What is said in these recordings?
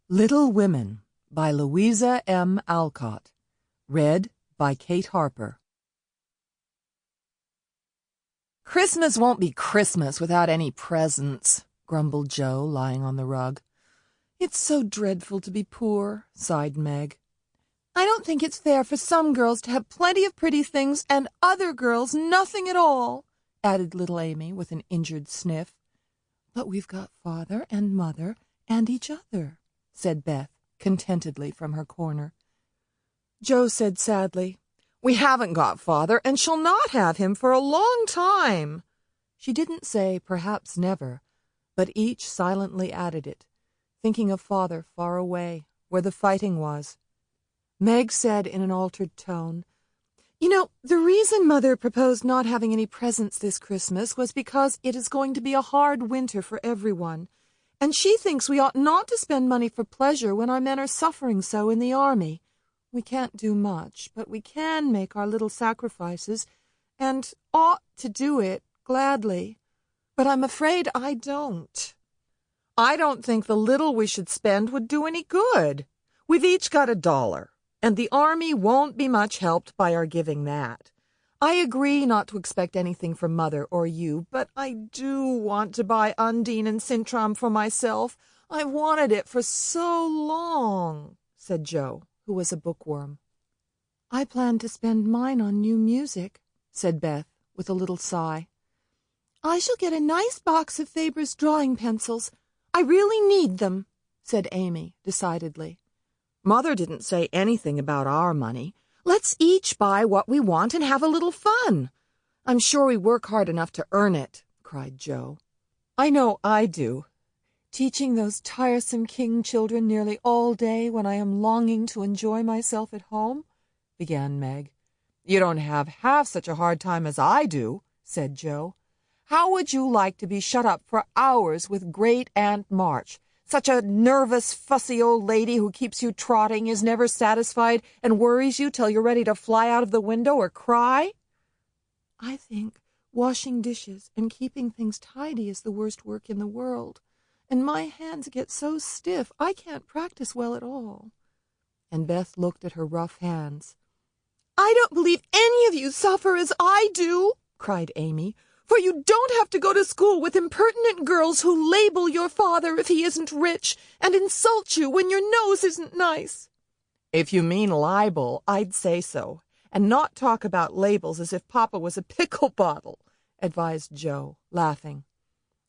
Little Women by Louisa M. Alcott. Read by Kate Harper. "Christmas won't be Christmas without any presents," grumbled Joe, lying on the rug. "It's so dreadful to be poor," sighed Meg. "I don't think it's fair for some girls to have plenty of pretty things and other girls nothing at all," added little Amy with an injured sniff. "But we've got Father and Mother and each other," said Beth contentedly from her corner. Joe said sadly, "We haven't got Father, and shall not have him for a long time." She didn't say perhaps never, but each silently added it, thinking of Father far away, where the fighting was. Meg said in an altered tone, "You know, the reason Mother proposed not having any presents this Christmas was because it is going to be a hard winter for everyone. And she thinks we ought not to spend money for pleasure when our men are suffering so in the army. We can't do much, but we can make our little sacrifices, and ought to do it gladly. But I'm afraid I don't." "I don't think the little we should spend would do any good. We've each got $1, and the army won't be much helped by our giving that. I agree not to expect anything from Mother or you, but I do want to buy Undine and Sintram for myself. I've wanted it for so long," said Joe, who was a bookworm. "I plan to spend mine on new music," said Beth, with a little sigh. "I shall get a nice box of Faber's drawing pencils. I really need them," said Amy decidedly. "Mother didn't say anything about our money. Let's each buy what we want and have a little fun. I'm sure we work hard enough to earn it," cried Joe. "I know I do. Teaching those tiresome King children nearly all day when I am longing to enjoy myself at home," began Meg. "You don't have half such a hard time as I do," said Joe. "How would you like to be shut up for hours with Great Aunt March? Such a nervous, fussy old lady who keeps you trotting, is never satisfied, and worries you till you're ready to fly out of the window or cry?" "I think washing dishes and keeping things tidy is the worst work in the world, and my hands get so stiff I can't practice well at all." And Beth looked at her rough hands. "I don't believe any of you suffer as I do," cried Amy. "For you don't have to go to school with impertinent girls who label your father if he isn't rich, and insult you when your nose isn't nice." "If you mean libel, I'd say so, and not talk about labels as if Papa was a pickle bottle," advised Joe, laughing.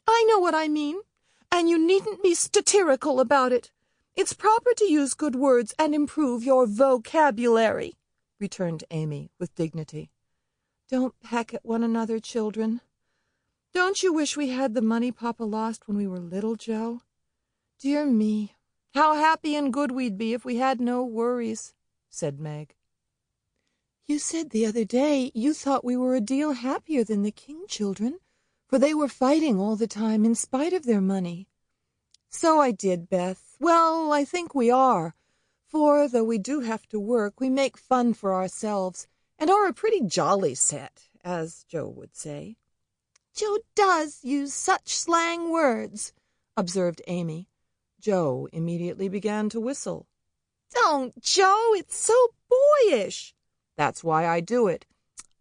"I know what I mean, and you needn't be satirical about it. It's proper to use good words and improve your vocabulary," returned Amy with dignity. "Don't peck at one another, children. Don't you wish we had the money Papa lost when we were little, Joe? Dear me, how happy and good we'd be if we had no worries," said Meg. "You said the other day you thought we were a deal happier than the King children, for they were fighting all the time in spite of their money." "So I did, Beth. Well, I think we are, for though we do have to work, we make fun for ourselves, and are a pretty jolly set, as Joe would say." "Joe does use such slang words," observed Amy. Joe immediately began to whistle. "Don't, Joe, it's so boyish." "That's why I do it."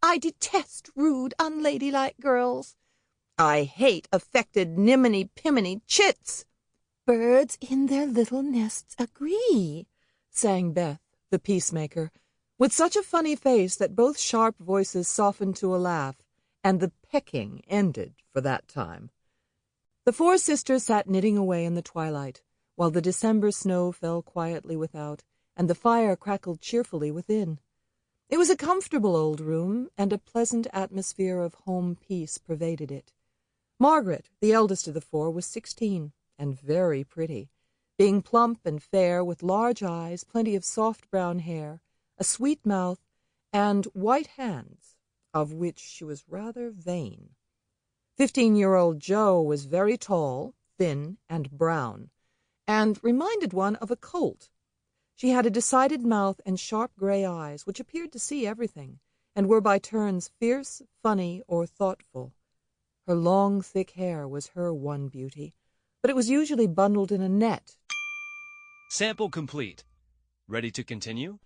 "I detest rude, unladylike girls." "I hate affected niminy-piminy chits." "Birds in their little nests agree," sang Beth, the peacemaker, with such a funny face that both sharp voices softened to a laugh, and the pecking ended for that time. The four sisters sat knitting away in the twilight, while the December snow fell quietly without, and the fire crackled cheerfully within. It was a comfortable old room, and a pleasant atmosphere of home peace pervaded it. Margaret, the eldest of the four, was 16, and very pretty, being plump and fair, with large eyes, plenty of soft brown hair, a sweet mouth, and white hands, of which she was rather vain. 15-year-old Joe was very tall, thin, and brown, and reminded one of a colt. She had a decided mouth and sharp gray eyes, which appeared to see everything, and were by turns fierce, funny, or thoughtful. Her long, thick hair was her one beauty, but it was usually bundled in a net Sample complete. Ready to continue?